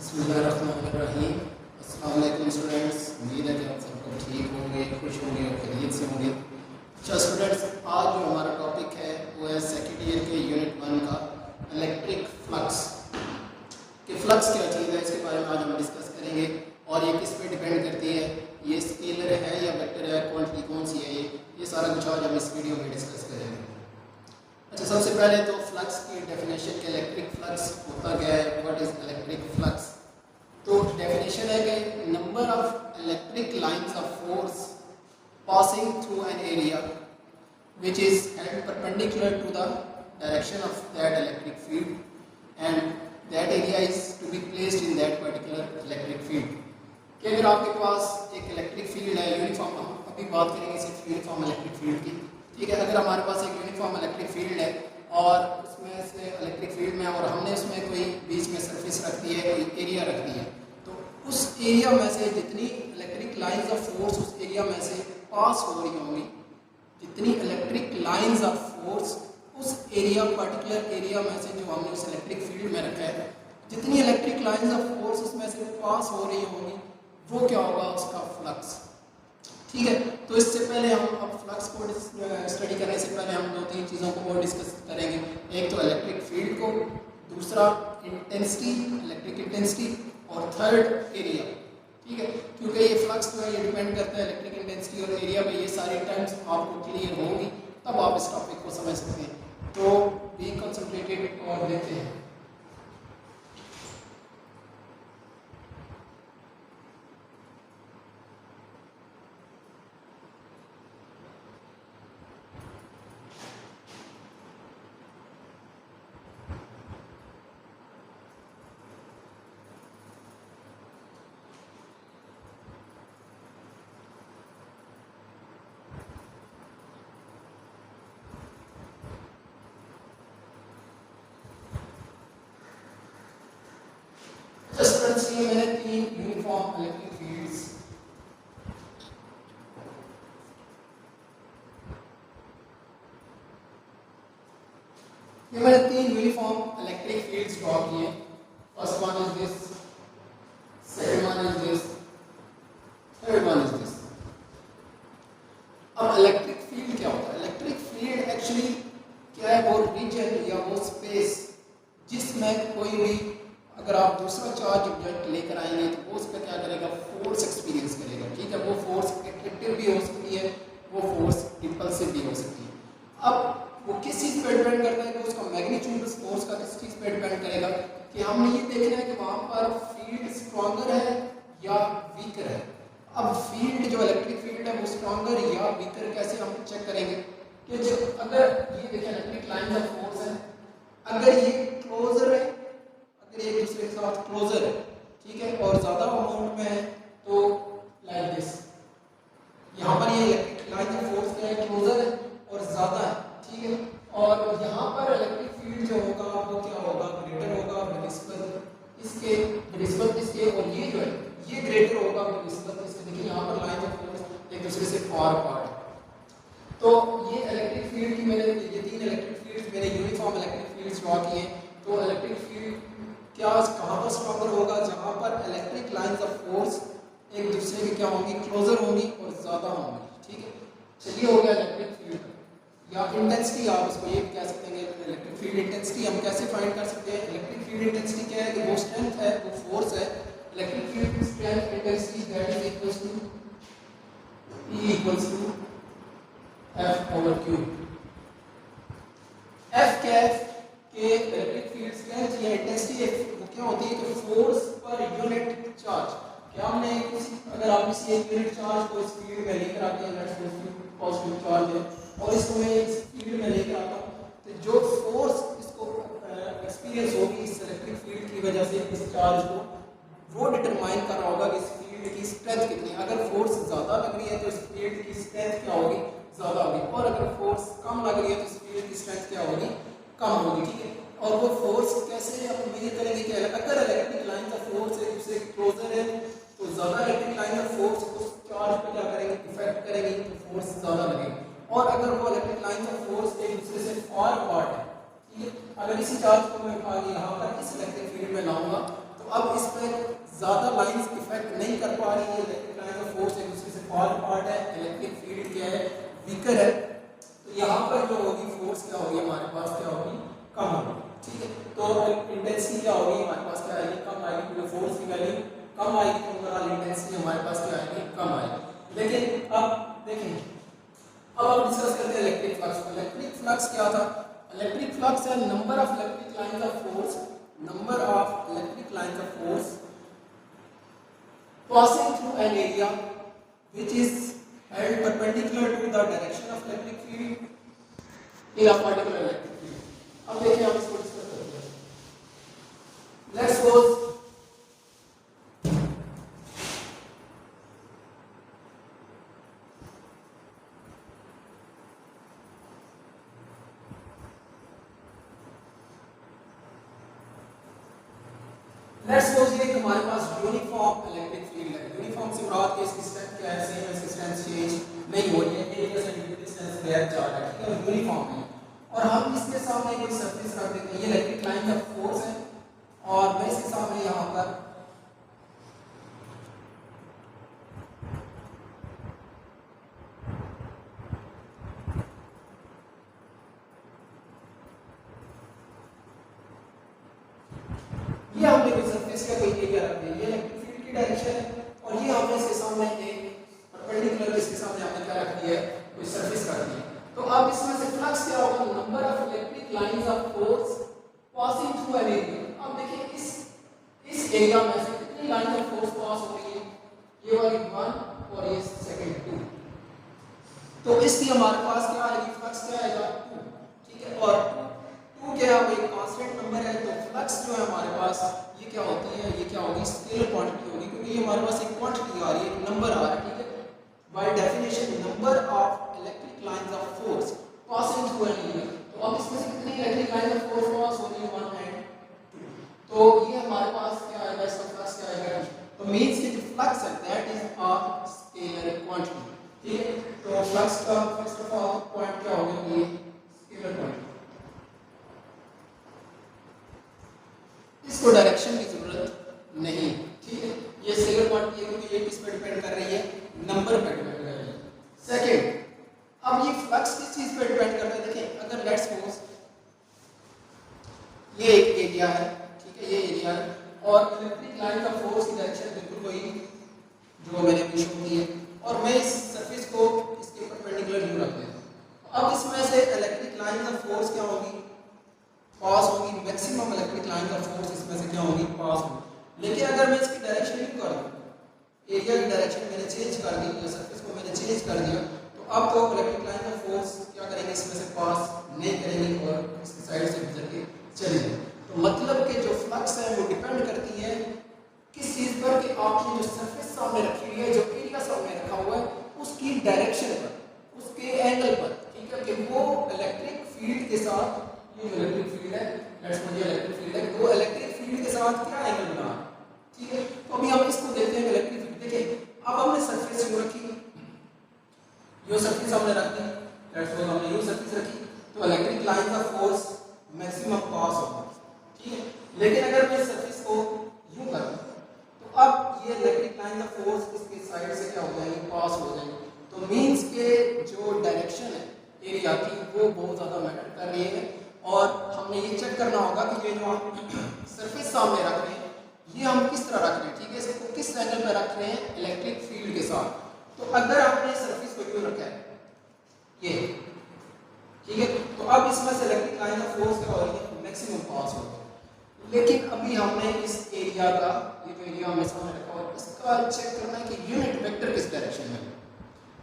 बिस्मिल्लाहिर्रहमानिर्रहीम। अस्सलाम वालेकुम स्टूडेंट्स, उम्मीद है कि आप सब लोग ठीक होंगे, खुश होंगे और खैरियत से होंगे। अच्छा स्टूडेंट्स, आज जो हमारा टॉपिक है वो है सेकेंड ईयर के यूनिट 1 का इलेक्ट्रिक फ्लक्स। कि फ्लक्स क्या चीज़ है, इसके बारे में आज हम डिस्कस करेंगे और ये किस पे डिपेंड करती है, ये स्केलर है या वेक्टर है, क्वांटिटी कौन सी है, ये सारा कुछ आज हम इस वीडियो में डिस्कस करेंगे। अच्छा, सबसे पहले तो फ्लक्स की डेफिनेशन के इलेक्ट्रिक फ्लक्स होता क्या है, व्हाट इज इलेक्ट्रिक फ्लक्स। तो डेफिनेशन है कि number of electric lines of force passing through an area which is held perpendicular to the direction of that electric field and that area is to be placed in that particular electric field। कि अगर आपके पास एक electric field है uniform, हम अभी बात करेंगे सिर्फ यूनिफॉर्म इलेक्ट्रिक फील्ड की, ठीक है। अगर हमारे पास एक यूनिफॉर्म इलेक्ट्रिक फील्ड है और उसमें से इलेक्ट्रिक फील्ड में और हमने उसमें कोई बीच में सरफेस रख दी है, कोई एरिया रख दी है, तो उस एरिया में से जितनी इलेक्ट्रिक लाइंस ऑफ फोर्स उस एरिया में से पास हो रही होंगी, जितनी इलेक्ट्रिक लाइंस ऑफ फोर्स उस एरिया पर्टिकुलर एरिया में से जो हमने उस इलेक्ट्रिक फील्ड में रखा है, जितनी इलेक्ट्रिक लाइंस ऑफ फोर्स उसमें से पास हो रही होंगी, वो क्या होगा, उसका फ्लक्स। ठीक है, तो इससे पहले हम अब फ्लक्स को स्टडी करने से पहले हम दो तीन चीज़ों को और डिस्कस करेंगे। एक तो इलेक्ट्रिक फील्ड को, दूसरा इंटेंसिटी, इलेक्ट्रिक इंटेंसिटी, और थर्ड एरिया। ठीक है, क्योंकि ये फ्लक्स जो है ये डिपेंड करता है इलेक्ट्रिक इंटेंसिटी और एरिया पे। ये सारी टर्म्स आपको क्लियर होंगी तब आप इस टॉपिक को समझ सकते हैं। तो बी कंसंट्रेटेड और देखते हैं। ये मैंने तीन यूनिफॉर्म इलेक्ट्रिक फील्ड्स ड्रॉ किए। First one is this, second one is this, third one is this. अब इलेक्ट्रिक फील्ड क्या होता है? इलेक्ट्रिक फील्ड एक्चुअली क्या है, वो रीजन या वो स्पेस जिसमें कोई भी अगर आप दूसरा चार्ज ऑब्जेक्ट लेकर आएंगे तो वो उस पर क्या करेगा, फोर्स एक्सपीरियंस करेगा। ठीक है, वो फोर्स एट्रैक्टिव भी हो सकती है, वो फोर्स रिपल्सिव भी हो सकती है। अब वो किस चीज़ पर डिपेंड करता है कि उसका मैग्नीट्यूड उस फोर्स का किस चीज़ पर डिपेंड करेगा, कि हमने ये देखना है कि वहाँ पर फील्ड स्ट्रॉन्गर है या वीकर है। अब फील्ड जो इलेक्ट्रिक फील्ड है वो स्ट्रॉन्गर या वीकर कैसे हम चेक करेंगे कि जो अगर ये देखिए इलेक्ट्रिक लाइन ऑफ फोर्स है, अगर ये क्लोजर है, अगर एक दूसरे के साथ क्लोजर है, ठीक है, और ज्यादा अमाउंट में है तो लाइक दिस, यहाँ पर ये इलेक्ट्रिक लाइन ऑफ फोर्स क्या है, क्लोजर है और ज्यादा है। ठीक है, और यहाँ पर इलेक्ट्रिक फील्ड जो होगा वो क्या होगा, ग्रेटर होगा बनिस्बत इसके, और ये जो है ये ग्रेटर होगा बनिस्बत इसके। देखिए यहाँ पर लाइन ऑफ फोर्स एक दूसरे से फार अपार्ट है। तो ये इलेक्ट्रिक फील्ड की मैंने ये तीन इलेक्ट्रिक फील्ड मैंने यूनिफॉर्म इलेक्ट्रिक फील्ड ड्रॉ किए। तो इलेक्ट्रिक फील्ड क्या कहाँ पर स्ट्रॉन्गर होगा, जहाँ पर इलेक्ट्रिक लाइंस ऑफ फोर्स एक दूसरे के क्या होंगी, क्लोजर होंगी और ज़्यादा होंगी। ठीक है, चलिए हो गया इलेक्ट्रिक फील्ड या इंटेंसिटी, आप इसको ये कह सकते हैं। इलेक्ट्रिक फील्ड इंटेंसिटी हम कैसे फाइंड कर सकते हैं? इलेक्ट्रिक फील्ड इंटेंसिटी क्या है कि वो स्ट्रेंथ है, वो फोर्स है। Electric field strength intensity that is equals to E equals to F over Q। F क्या है कि इलेक्ट्रिक फील्ड स्ट्रेंथ या इंटेंसिटी वो क्या होती है कि फोर्स पर यूनिट चार्ज। क्या हमने अगर आप किसी एक यूनिट चार्ज को इस फील्ड में लेकर आते हैं, लेट्स सपोज पॉजिटिव चार्ज है और इसको मैं इस फील्ड में लेकर आता हूँ, तो जो फोर्स इसको एक्सपीरियंस होगी इस इलेक्ट्रिक फील्ड की वजह से इस चार्ज को, वो डिटरमाइन कर रहा होगा कि इस फील्ड की स्ट्रेंथ कितनी है। अगर फोर्स ज़्यादा लग रही है तो इस फील्ड की स्ट्रेंथ क्या होगी, ज़्यादा होगी, और अगर फोर्स कम लग रही है तो इस फील्ड की स्ट्रेंथ क्या होगी, कम होगी। ठीक है, और वो फोर्स कैसे आप मेजर करेंगे कि अगर इलेक्ट्रिक लाइन का फोर्स एक दूसरे क्लोजर है तो ज़्यादा इलेक्ट्रिक लाइन ऑफ फोर्स उस चार्ज पर क्या करेंगे, इफेक्ट करेंगे, तो फोर्स ज़्यादा लगेगी। और अगर वो इलेक्ट्रिक लाइन ऑफ फोर्स एक दूसरे से फार अपार्ट है, ठीक है, अगर इसी चार्ज को मैं उठा के यहाँ पर इस इलेक्ट्रिक फील्ड में लाऊंगा तो अब इस पर ज़्यादा लाइंस इफेक्ट नहीं कर पा रही है, इलेक्ट्रिक लाइन ऑफ फोर्स एक दूसरे से फॉर अपार्ट है, इलेक्ट्रिक फील्ड क्या है, वीकर है। तो यहाँ पर जो होगी फोर्स क्या होगी हमारे पास, क्या होगी, कम होगी। ठीक है, तो इंटेंसिटी क्या होगी हमारे पास, क्या आएगी, कम आएगी, क्योंकि फोर्स की वैल्यू कम आएगी तो ओवरऑल इंटेंसिटी हमारे पास क्या आएगी, कम आएगी। लेकिन अब देखें, अब हम डिस्कस करते हैं इलेक्ट्रिक फ्लक्स। इलेक्ट्रिक फ्लक्स क्या था, इलेक्ट्रिक फ्लक्स है number of electric lines of force, number of electric lines of force passing through an area which is held perpendicular to the direction of electric field in a particular electric field. अब देखिए हम इसको discuss करते हैं। Let's suppose ये हमारे पास uniform electric field है। Uniform से मुराद के इसकी स्ट्रेंथ क्या है, सेम रेजिस्टेंस चेंज नहीं हो रही है, एरिया से डिस्टेंस गैप जा रहा है, ठीक है, यूनिफॉर्म है। और हम इसके सामने कोई सरफेस रख देते हैं, ये इलेक्ट्रिक लाइन का फोर्स है, और मैं इसके सामने यहाँ पर ये हमने कोई सरफेस का कोई एरिया रख दिया, ये इलेक्ट्रिक फील्ड की डायरेक्शन है, और ये हमने इसके सामने एक परपेंडिकुलर इसके सामने हमने क्या रख दिया है, कोई सरफेस रख दी है। तो अब इसमें से फ्लक्स क्या होगा, number of electric lines of force passing through an area. अब देखिए इस एरिया में से कितनी लाइन ऑफ फोर्स पास हो रही है, ये वाली 1 और ये सेकंड 2। तो इसकी हमारे पास क्या आएगी, फ्लक्स क्या आएगा 2, ठीक है, और 2 क्या है, एक कांस्टेंट नंबर है। तो फ्लक्स जो है हमारे पास ये क्या होती है, ये क्या होगी, स्केलर क्वांटिटी होगी, क्योंकि ये हमारे पास एक क्वांटिटी आ रही है, एक नंबर आ रहा है, ठीक है। By definition number of electric lines of force passing through an area. तो अब इसमें से कितनी electric lines of force pass हो रही है, 1 एंड 2। तो ये हमारे पास क्या आएगा, इसका फ्लक्स क्या आएगा, तो मींस कि जो फ्लक्स है that is a scalar quantity, ठीक है। तो फ्लक्स का फर्स्ट ऑफ ऑल पॉइंट क्या होगा, ये स्केलर क्वांटिटी। इसको डायरेक्शन की जरूरत नहीं, ठीक है, ये स्केलर क्वांटिटी है क्योंकि ये किस पे डिपेंड कर रही है, नंबर पे डिपेंड कर रही है। सेकंड, अब ये फ्लक्स किस चीज पे डिपेंड करता है, देखिए अगर लेट्स सपोज ये एक एरिया है, ठीक है, ये एरिया है, और इलेक्ट्रिक लाइन का फोर्स की डायरेक्शन बिल्कुल वही जो मैंने अभी शो की है, और मैं इस सरफेस को इसके परपेंडिकुलर यूं रख देता हूं। अब इसमें से इलेक्ट्रिक लाइन का फोर्स क्या होगी, पास होगी, मैक्सिमम इलेक्ट्रिक लाइन का फोर्स इसमें से क्या होगी, पास होगी। लेकिन अगर मैं इसकी डायरेक्शन ही कर दूं, एरिया की डायरेक्शन मैंने चेंज कर दी, या सरफेस को मैंने चेंज कर दिया, तो अब तो इलेक्ट्रिक लाइन का फोर्स क्या करेंगे, इसमें से पास नहीं करेंगे और इसकी साइड से गुजर के चले जाएंगे। तो मतलब कि जो फ्लक्स है वो डिपेंड करती है किस चीज पर, कि आपने जो सरफेस सामने रखी हुई है, जो एरिया सामने रखा हुआ है, उसकी डायरेक्शन पर, उसके एंगल पर, ठीक है, कि वो इलेक्ट्रिक फील्ड के साथ, ये जो इलेक्ट्रिक फील्ड है, लेट्स सपोज ये इलेक्ट्रिक फील्ड है, वो इलेक्ट्रिक फील्ड के साथ क्या एंगल बना रहा है, ठीक है। तो अभी हम इसको देखते हैं इलेक्ट्रिक फील्ड। देखिए अब हमने सरफेस यूं रखी, यो सरफेस हमने रख दी, लेट्स सपोज हमने यूं सरफेस रखी, तो इलेक्ट्रिक लाइन का फोर्स मैक्सिमम पास होगा, ठीक है। लेकिन अगर मैं सरफेस को यूं कर दूं, तो अब ये इलेक्ट्रिक लाइन का फोर्स इसके साइड से क्या हो जाएंगे, पास हो जाएंगे। तो मींस के जो डायरेक्शन है एरिया की वो बहुत ज़्यादा मैटर कर रही है, और हमने ये चेक करना होगा कि ये जो हम सरफेस सामने रख रहे हैं ये हम किस तरह रख रहे हैं, ठीक है, इसको किस एंगल पे रख रहे हैं, इलेक्ट्रिक फील्ड के साथ। तो अगर आपने सरफेस को यूं रखा है ये, ठीक है, तो अब इसमें से इलेक्ट्रिक लाइन का फोर्स क्या हो रही है, मैक्सिमम पास हो रहा है। लेकिन अभी हमने इस एरिया का, ये जो एरिया हमने सामने रखा हुआ है, इसका चेक करना है कि यूनिट वेक्टर किस डायरेक्शन में,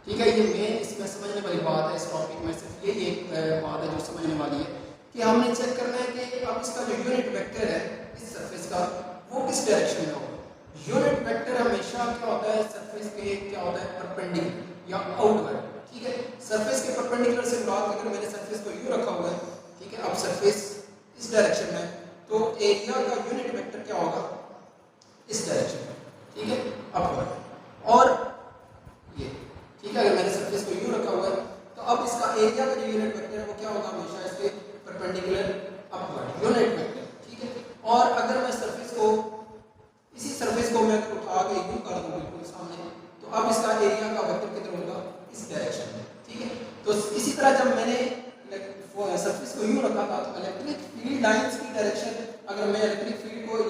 ठीक है। ये मेन इसमें समझने वाली बात है, इस टॉपिक में सिर्फ ये एक बात है जो समझने वाली है कि हमने चेक करना है कि अब इसका जो यूनिट वेक्टर है इस सरफेस का वो किस डायरेक्शन में होगा। यूनिट वेक्टर हमेशा क्या होता है, सरफेस के क्या होता है, परपेंडिकुलर या आउटवर्ड, ठीक है। सरफेस के परपेंडिकुलर से मुराद, अगर मैंने सरफेस को यूं रखा हुआ है, ठीक है, अब सरफेस इस डायरेक्शन में, तो एरिया का यूनिट वेक्टर क्या होगा, इस डायरेक्शन में, ठीक है, अपवर्ड। और ये, ठीक है, अगर मैंने सरफेस को यूं रखा हुआ है, तो अब इसका एरिया का जो यूनिट वेक्टर है वो क्या होगा, हमेशा इसके परपेंडिकुलर अपवर्ड यूनिट वेक्टर, ठीक है। और अगर मैं सरफेस को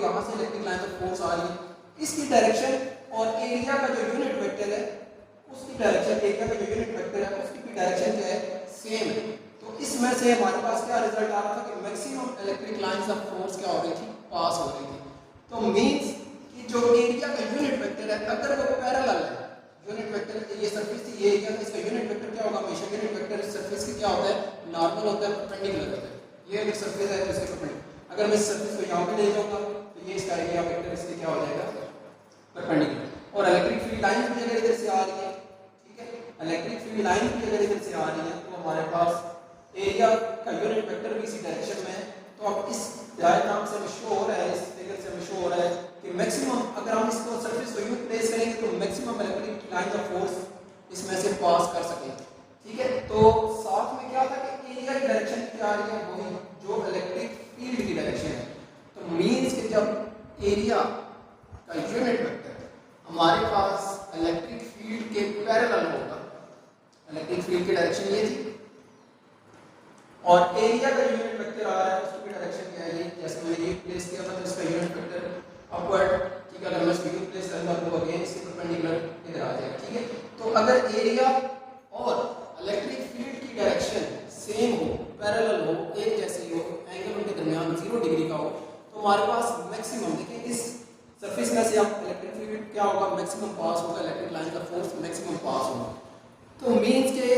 यहाँ से इलेक्ट्रिक लाइन ऑफ फोर्स आ रही है, इसकी डायरेक्शन और एरिया का जो यूनिट वेक्टर है उसकी डायरेक्शन, एरिया का जो यूनिट वेक्टर है उसकी भी डायरेक्शन क्या है, सेम है। तो इसमें से हमारे पास क्या रिजल्ट आ रहा था कि maximum electric lines of force क्या हो रही थी, पास हो रही थी। तो मींस कि जो एरिया का यूनिट वेक्टर है अगर वो पैरेलल है, यूनिट वेक्टर ये सरफेस थी, ये एरिया, इसका यूनिट वेक्टर क्या होगा, हमेशा यूनिट वेक्टर इस सरफेस की क्या होता है, नॉर्मल होता है, परपेंडिकुलर होता है। ये अगर सरफेस है तो इसके परपेंडिकुलर, अगर मैं इस सरफेस को यहाँ पे ले जाऊंगा तो ये इसका एरिया वेक्टर इसके क्या हो जाएगा, परपेंडिकुलर। और इलेक्ट्रिक फील्ड लाइन भी अगर इधर से आ रही है, ठीक है, इलेक्ट्रिक फील्ड लाइन भी अगर इधर से आ रही है तो हमारे पास एरिया का यूनिट वेक्टर भी इसी डायरेक्शन में है। तो अब इस डायग्राम से हमें शो हो रहा है, इस फिगर से हमें शो हो रहा है कि मैक्सिमम अगर हम इसको सरफेस को यूं प्लेस करेंगे तो मैक्सिमम इलेक्ट्रिक लाइन का फोर्स इसमें से पास कर सकेंगे, ठीक है। तो साथ में क्या था कि एरिया की डायरेक्शन क्या आ रही है, वही जो इलेक्ट्रिक फील्ड की डायरेक्शन है। तो मींस कि जब एरिया का यूनिट वेक्टर हमारे पास इलेक्ट्रिक फील्ड के पैरेलल होगा, इलेक्ट्रिक फील्ड की डायरेक्शन ये थी और एरिया का यूनिट वेक्टर आ रहा है उसकी डायरेक्शन क्या है, जैसे मैंने ये प्लेस किया था तो इसका यूनिट वेक्टर अपवर्ड, ठीक है, अगर मैं इसको प्लेस करूंगा तो अगेन इसके परपेंडिकुलर इधर आ जाएगा, ठीक है। तो अगर एरिया और इलेक्ट्रिक फील्ड की डायरेक्शन सेम हो, पैरेलल हो, एक जैसी हो, एंगल उनके दरमियान 0 डिग्री का हो, तो हमारे पास मैक्सिमम, देखिए इस सरफेस में से आप इलेक्ट्रिक फील्ड क्या होगा, मैक्सिमम पास होगा, इलेक्ट्रिक लाइन का फोर्स मैक्सिमम पास होगा। तो मींस के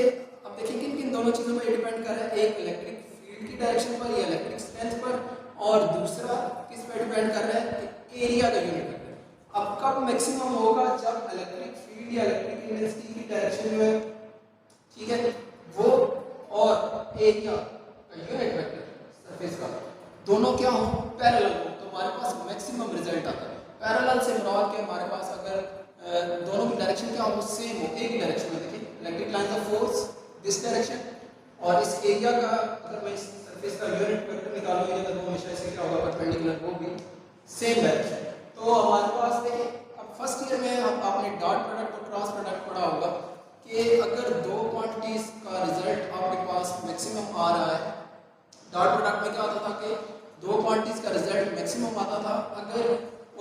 अब देखिए किन किन दोनों चीजों पर डिपेंड कर रहा है, एक इलेक्ट्रिक फील्ड की डायरेक्शन पर या इलेक्ट्रिक स्ट्रेंथ पर, और दूसरा किस पर डिपेंड कर रहा है कि एरिया का यूनिट वेक्टर। अब कब मैक्सिमम होगा, जब इलेक्ट्रिक फील्ड या इलेक्ट्रिक इंटेंसिटी की डायरेक्शन जो है, ठीक है, वो और एरिया का यूनिट वेक्टर सरफेस का दोनों क्या हो, पैरेलल हो, तो हमारे पास मैक्सिमम रिजल्ट आता है। पैरेलल से मुराद के हमारे पास अगर दोनों की डायरेक्शन क्या हो, सेम हो, एक ही डायरेक्शन में, देखिए electric line of force this direction और इस एरिया का अगर मैं इस सरफेस का यूनिट वेक्टर निकालूंगा तो वो हमेशा इससे क्या होगा, परपेंडिकुलर, वो भी सेम डायरेक्शन। तो हमारे पास देखिए अब फर्स्ट ईयर में आपने डॉट प्रोडक्ट और क्रॉस प्रोडक्ट पढ़ा होगा कि अगर दो क्वांटिटीज का रिजल्ट आपके पास मैक्सिमम आ रहा है, डॉट प्रोडक्ट में क्या होता था कि दो क्वांटिटीज का रिजल्ट मैक्सिमम आता था अगर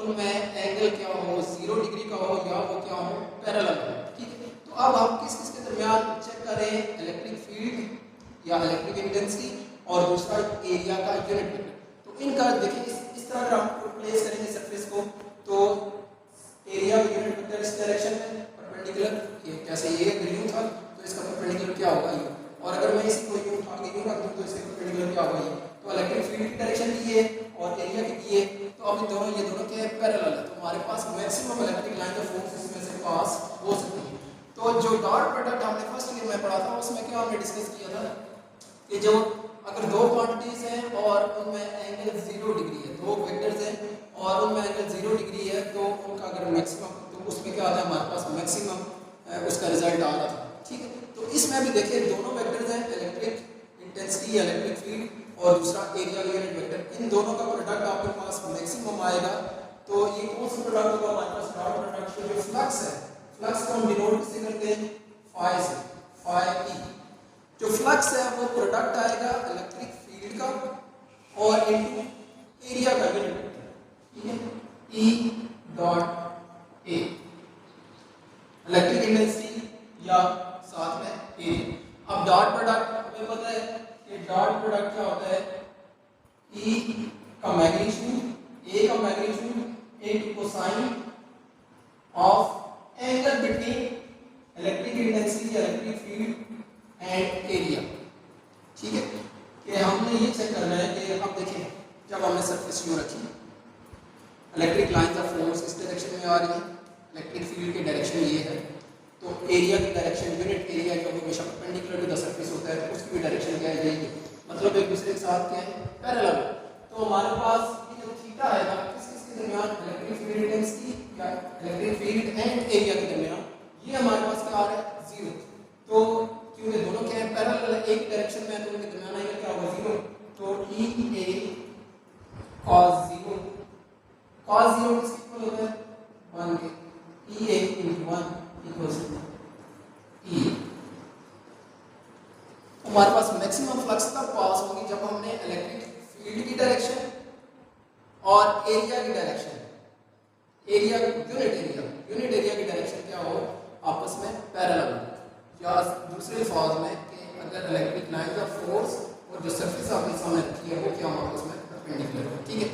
उनमें एंगल क्या हो, 0 डिग्री का हो या वो क्या हो, पैरेलल हो, ठीक है। तो अब हम किस किस के दरमियान चेक करें, इलेक्ट्रिक फील्ड या इलेक्ट्रिक इंटेंसिटी और दूसरा एरिया का यूनिट वेक्टर। तो इनका देखिए इस तरह अगर हम प्लेस करेंगे सरफेस को तो एरिया का यूनिट वेक्टर इस डायरेक्शन में परपेंडिकुलर, ये जैसे ये अगर यूं था तो इसका परपेंडिकुलर क्या होगा, ये, और अगर मैं इसी को यूं उठा के यूं रख दूं तो इसके परपेंडिकुलर क्या होगा, ये। तो इलेक्ट्रिक फील्ड की डायरेक्शन भी ये और एरिया की ये, तो अब ये दोनों क्या है, पैरेलल है, तो हमारे पास maximum electric line of force इसमें से पास हो सकती है। तो जो डॉट प्रोडक्ट हमने फर्स्ट ईयर में पढ़ा था उसमें क्या हमने डिस्कस किया था कि जो अगर दो क्वांटिटीज हैं और उनमें एंगल 0 डिग्री है, दो वेक्टर्स हैं और उनमें एंगल 0 डिग्री है, तो उनका अगर मैक्सिमम, तो उसमें क्या आता है, हमारे पास मैक्सिमम उसका रिजल्ट आ रहा था, ठीक है। तो इसमें भी देखिए दोनों वेक्टर्स हैं, इलेक्ट्रिक इंटेंसिटी या इलेक्ट्रिक फील्ड और दूसरा एरिया यूनिट वेक्टर, इन दोनों का प्रोडक्ट आपके पास मैक्सिमम आएगा। तो ये कौन सा प्रोडक्ट होगा हमारे पास, डॉट प्रोडक्ट का जो फ्लक्स है, फ्लक्स को हम डिनोट किससे करते हैं, फाई से, फाई ई। जो फ्लक्स है वो प्रोडक्ट आएगा इलेक्ट्रिक फील्ड का और इनटू एरिया का यूनिट वेक्टर, ठीक है, E dot A, electric intensity या साथ में एरिया। अब डॉट प्रोडक्ट हमें पता है कि डॉट प्रोडक्ट क्या होता है, ई का मैग्नीट्यूड, ए का magnitude into cosine of angle between electric intensity या इलेक्ट्रिक फील्ड एंड एरिया, ठीक है। कि हमने ये चेक करना है कि अब देखिए जब हमने सरफेस यूं रखी, इलेक्ट्रिक लाइंस ऑफ फोर्स इस डायरेक्शन में आ रही है, इलेक्ट्रिक फील्ड की डायरेक्शन ये है, तो एरिया की डायरेक्शन, यूनिट एरिया जो हमेशा परपेंडिकुलर टू द सरफेस होता है, उसकी भी डायरेक्शन क्या है, यही, मतलब एक दूसरे के साथ क्या है, पैरेलल। तो हमारे पास ये जो थीटा है ना, किसके दरमियान, इलेक्ट्रिक फील्ड इंटेंसिटी या इलेक्ट्रिक फील्ड एंड एरिया के दरमियान, ये हमारे पास क्या आ रहा है, 0। तो क्योंकि दोनों क्या है, पैरेलल, एक डायरेक्शन में है, तो उनके दरमियान एंगल क्या होगा, 0। तो ई ए cos 0, cos 0 किसके इक्वल होता है, 1 के, ई ए into 1 इक्वल्स टू ई। हमारे पास मैक्सिमम फ्लक्स तब पास होगी जब हमने इलेक्ट्रिक फील्ड की डायरेक्शन और एरिया की डायरेक्शन, एरिया यूनिट एरिया की डायरेक्शन क्या हो, आपस में पैरेलल हो। या दूसरे अल्फाज में कि अगर इलेक्ट्रिक लाइन ऑफ फोर्स और जो सरफेस आपके सामने रखी है वो क्या हो, आपस में परपेंडिकुलर हो। ठीक है,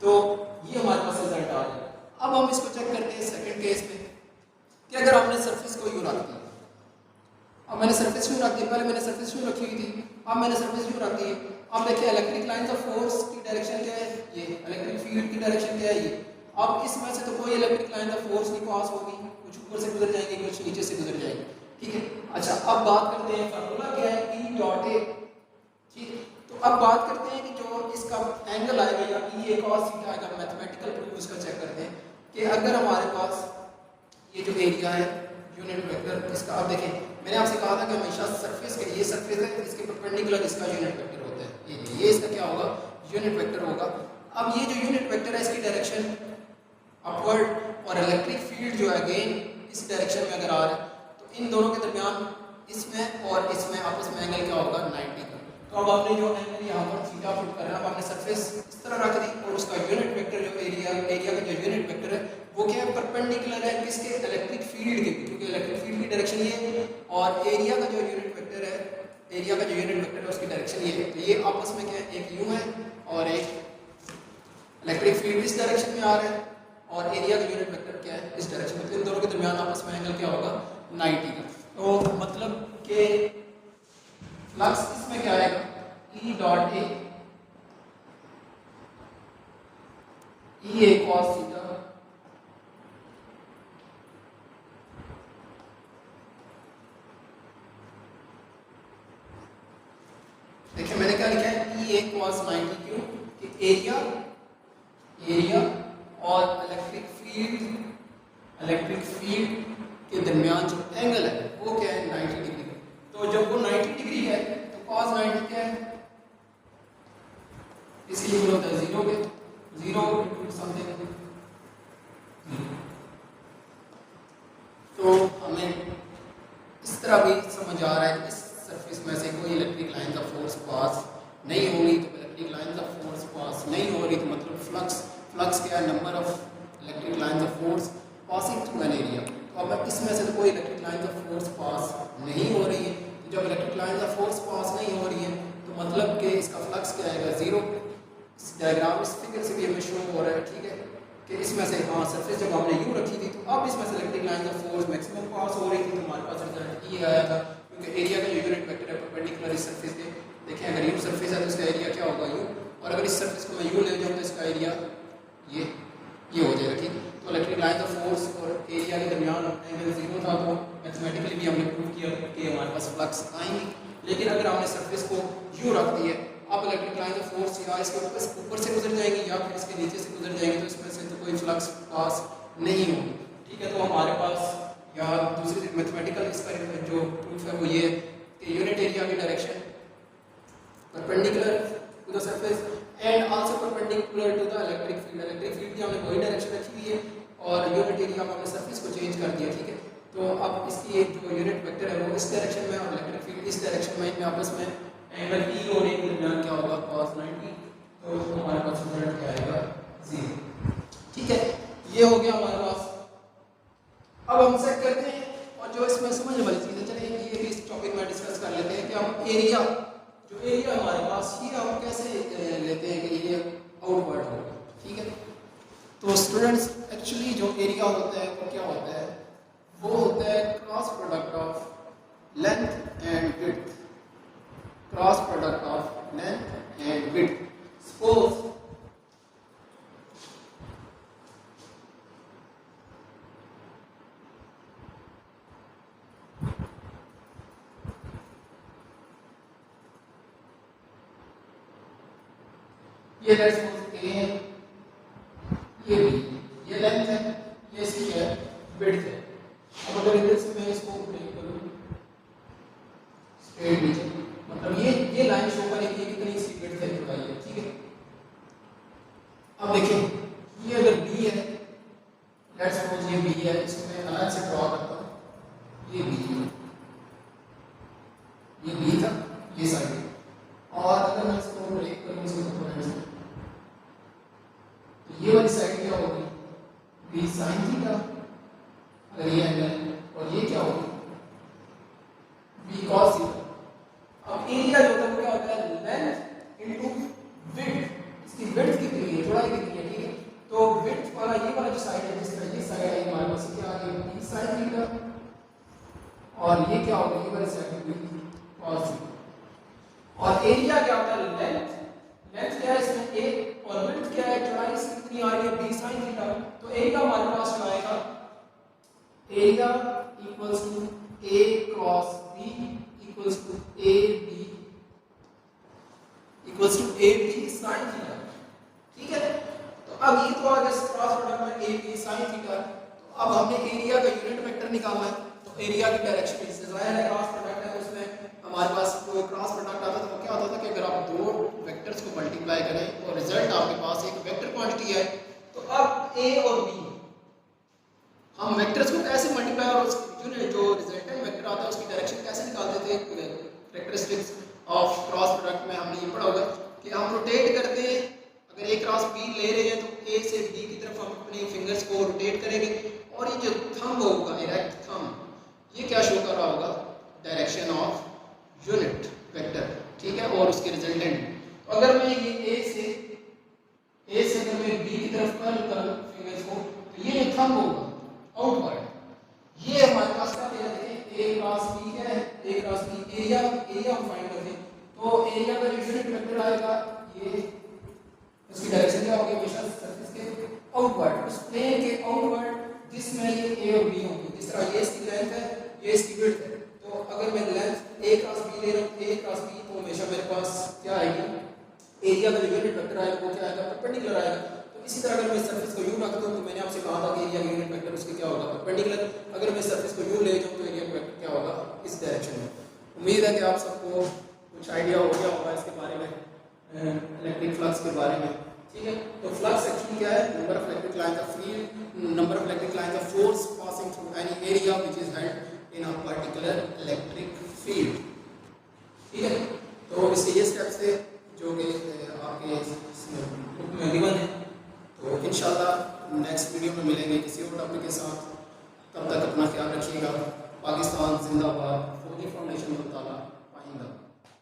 तो ये हमारे पास रिजल्ट आ गया। अब हम इसको चेक करते हैं सेकंड केस में कि अगर हमने सरफेस को यूं रख दिया, अब मैंने सरफेस यूं रख दी, पहले मैंने सरफेस यूं रखी हुई थी, अब मैंने सरफेस यूं रख दी। अब देखिए इलेक्ट्रिक लाइंस ऑफ फोर्स की डायरेक्शन क्या है, ये इलेक्ट्रिक फील्ड की डायरेक्शन क्या है, ये। अब इसमें से तो कोई इलेक्ट्रिक लाइन ऑफ फोर्स नहीं पास होगी, कुछ ऊपर से गुजर जाएंगे, कुछ नीचे से गुजर जाएंगे। ठीक है, अच्छा अब बात करते हैं फार्मूला क्या है, E डॉट ए। ठीक, तो अब बात करते हैं कि जो इसका एंगल आएगा या E ए cos थीटा आएगा, मैथमेटिकल प्रूफ इसका चेक करते हैं कि अगर हमारे पास ये जो एरिया है यूनिट वेक्टर इसका, अब देखें मैंने आपसे कहा था कि हमेशा सरफेस के, ये सरफेस है, इसके परपेंडिकुलर इसका यूनिट वेक्टर होता है, ये इसका क्या होगा, यूनिट वेक्टर होगा। अब ये जो यूनिट वेक्टर है इसकी डायरेक्शन अपवर्ड और इलेक्ट्रिक फील्ड जो है अगेन इस डायरेक्शन में अगर आ रहा है तो इन दोनों के दरमियान इसमें और इसमें आपस में एंगल क्या होगा, 90 का। तो अब आपने जो एंगल यहाँ पर थीटा पुट करना है, अब आपने सरफेस इस तरह रख दी और उसका यूनिट वेक्टर जो एरिया का जो यूनिट वेक्टर है वो क्या है, परपेंडिकुलर है किसके, इलेक्ट्रिक फील्ड के, क्योंकि इलेक्ट्रिक फील्ड की डायरेक्शन ये है और एरिया का जो यूनिट वेक्टर है, एरिया का जो यूनिट वेक्टर है उसकी डायरेक्शन ये है। तो ये आपस में क्या है, एक यूं है और एक इलेक्ट्रिक फील्ड इस डायरेक्शन में आ रहा है और एरिया का यूनिट वेक्टर क्या है, इस डायरेक्शन में। तो इन दोनों के दरमियान आपस में एंगल क्या होगा, 90 का। तो मतलब कि फ्लक्स इसमें क्या आएगा, E dot A, E A cos theta देखिए मैंने क्या लिखा है, E ए cos 90, क्यों कि एरिया और इलेक्ट्रिक फील्ड के दरमियान जो एंगल है वो क्या है, 90 डिग्री। तो जब वो 90 डिग्री है तो cos 90 क्या है, इसलिए वो होता है 0 के 0 इंटू समथिंग। तो हमें इस तरह भी समझ आ रहा है कि इस सरफेस में से कोई इलेक्ट्रिक लाइन का फोर्स पास नहीं होगी। तो इलेक्ट्रिक लाइन का फोर्स पास नहीं हो रही तो मतलब फ्लक्स क्या है, number of electric line of force passing through an area. तो अब इसमें से तो कोई electric line of force pass नहीं हो रही है। तो जब electric line of force pass नहीं हो रही है तो मतलब कि इसका फ्लक्स क्या आएगा, 0। इस डायग्राम इस फिगर से भी हमें शो हो रहा है, ठीक है, कि इसमें से हाँ सरफेस जब हमने यूं रखी थी तो अब इसमें से electric line of force maximum pass हो रही थी, तो हमारे पास रिजल्ट ये आया था, क्योंकि एरिया का जो यूनिट वेक्टर है परपेंडिकुलर इस सरफेस के। देखें अगर यूं सरफेस है तो इसका एरिया क्या होगा, यूं, और अगर इस सरफेस को मैं यूं ले जाऊँ तो इसका एरिया ये हो जाएगा। ठीक, तो इलेक्ट्रिक लाइन ऑफ फोर्स और एरिया के दरमियान एंगल 0 था, तो मैथमेटिकली भी हमने प्रूव किया कि हमारे पास फ्लक्स आएंगे। लेकिन अगर हमने सरफेस को यूं रख दिया, अब इलेक्ट्रिक लाइन ऑफ फोर्स या इसके ऊपर से गुजर जाएंगी या फिर इसके नीचे से गुजर जाएंगी, तो इसमें से तो कोई फ्लक्स पास नहीं होगी। ठीक है, तो हमारे पास या दूसरी मैथमेटिकल इसका जो प्रूफ है वो ये कि यूनिट एरिया की direction perpendicular to the surface and also perpendicular to the electric field. Electric field की हमने वही डायरेक्शन रखी हुई है और यूनिट एरिया में हमने सरफेस को चेंज कर दिया। ठीक है, तो अब इसकी एक जो यूनिट वेक्टर है वो इस डायरेक्शन में और इलेक्ट्रिक फील्ड इस डायरेक्शन में, इनमें आपस में एंगल E और A के दरमियान क्या होगा, cos 90। तो हमारे पास रिजल्ट क्या आएगा, 0। ठीक है, ये हो गया हमारे पास। अब हम चेक करते हैं और जो इसमें समझने वाली चीज़ है, चलिए ये भी इस टॉपिक में डिस्कस कर लेते हैं कि हम एरिया, जो एरिया हमारे पास ये हम कैसे लेते हैं कि ये आउटवर्ड होगा। ठीक है, तो स्टूडेंट्स एक्चुअली जो एरिया होता है वो क्या होता है, वो होता है cross product of length and width, cross product of length and width. Suppose ये लेट्स सपोज ए है, ये बी, ये लेंथ है, ये इसकी है विड्थ है। अब अगर इधर से मैं इसको ब्रेक करूं स्ट्रेट नीचे, मतलब ये लाइन शो करेगी कि कितनी इसकी विड्थ है, चौड़ाई है। ठीक है, अब देखिए ये अगर बी है, लेट्स सपोज ये बी है, इसको मैं अलग से ड्रॉ करता हूं, ये बी है, ये बी था, ये साइड है, और अगर मैं इसको ब्रेक करूं इसके कंपोनेंट्स में तो ये वाली क्या होगी, बी साइन थीटा अगर ये एंगल, और ये क्या होगी, बी कॉस थीटा। अब एरिया जो होता है वो क्या होता है, लेंथ इनटू विड्थ, इसकी विड्थ कितनी है, चौड़ाई कितनी है, ठीक है। तो विड्थ वाला ये वाला जो साइड है, जिस तरह ये साइड है हमारे पास क्या आ गया, बी साइन थीटा, और ये क्या होगा, ये वाली साइड बी कॉस थीटा। और एरिया क्या होता है, लेंथ, लेंथ क्या है इसमें a, और विड्थ क्या है, चौड़ाई इसकी कितनी आ रही है, b sin थीटा। तो एरिया हमारे पास जो आएगा, area equals to a cross b equals to ab equals to ab sin theta, ठीक है। तो अब ये तो आ गया क्रॉस प्रोडक्ट में ab sin थीटा। तो अब हमने एरिया का यूनिट वेक्टर निकालना है, तो एरिया की डायरेक्शन इससे जाहिर है क्रॉस प्रोडक्ट है, उसमें हमारे पास कोई क्रॉस प्रोडक्ट आता था तो क्या होता था कि अगर आप दो वेक्टर्स को मल्टीप्लाई करें और रिजल्ट आपके पास एक वेक्टर क्वांटिटी है, तो अब a और b हम वेक्टर्स को कैसे मल्टीप्लाई और उसकी जो रिजल्टेंट वेक्टर आता है उसकी डायरेक्शन कैसे निकालते थे। कैरेक्टरिस्टिक्स ऑफ क्रॉस प्रोडक्ट में हमने ये पढ़ा होगा कि हम रोटेट करते हैं, अगर a क्रॉस b ले रहे हैं तो a से b की तरफ हम अपने फिंगर्स को रोटेट करेंगे, और ये जो थंब होगा, इरेक्ट थंब, ये क्या शो कर रहा होगा, डायरेक्शन ऑफ यूनिट वेक्टर, ठीक है, और उसके रिजल्टेंट। तो अगर मैं ये a से अगर मैं b की तरफ कर्ल करूं फिंगर्स को, तो ये जो थंब होगा आउटवर्ड, ये हमारे पास क्या दे रहे हैं, a क्रॉस b क्या है, a cross b area, area हम फाइंड करते हैं। तो एरिया का जो यूनिट वेक्टर आएगा, ये उसकी डायरेक्शन क्या होगी, हमेशा सरफेस के आउटवर्ड, उस प्लेन के आउटवर्ड जिसमें ये a और b होंगे। जिस तरह ये इसकी लेंथ है, ये इसकी विड्थ है, तो अगर मैं लेंथ a क्रॉस b ले रहा हूं, a क्रॉस b, तो हमेशा मेरे पास क्या आएगी, एरिया का जो यूनिट वेक्टर आएगा वो क्या आएगा, परपेंडिकुलर आएगा। तो इसी तरह अगर मैं सरफेस को यूं रख दूं, तो मैंने आपसे कहा था कि एरिया का यूनिट वेक्टर उसके क्या होगा, परपेंडिकुलर। अगर मैं सरफेस को यूं ले जाऊं तो एरिया का वेक्टर क्या होगा, इस डायरेक्शन में। उम्मीद है कि आप सबको कुछ आइडिया हो गया होगा इसके बारे में, इलेक्ट्रिक फ्लक्स के बारे में, ठीक है। तो फ्लक्स एक्चुअली क्या है, number of electric lines of field, number of electric lines of force passing through any area which is held in a particular electric field, ठीक है। तो इसके ये स्टेप्स थे जो कि आपके बुक में गिवन है। तो इंशाल्लाह नेक्स्ट वीडियो में मिलेंगे किसी और टॉपिक के साथ। तब तक अपना ख्याल रखिएगा। पाकिस्तान जिंदाबाद।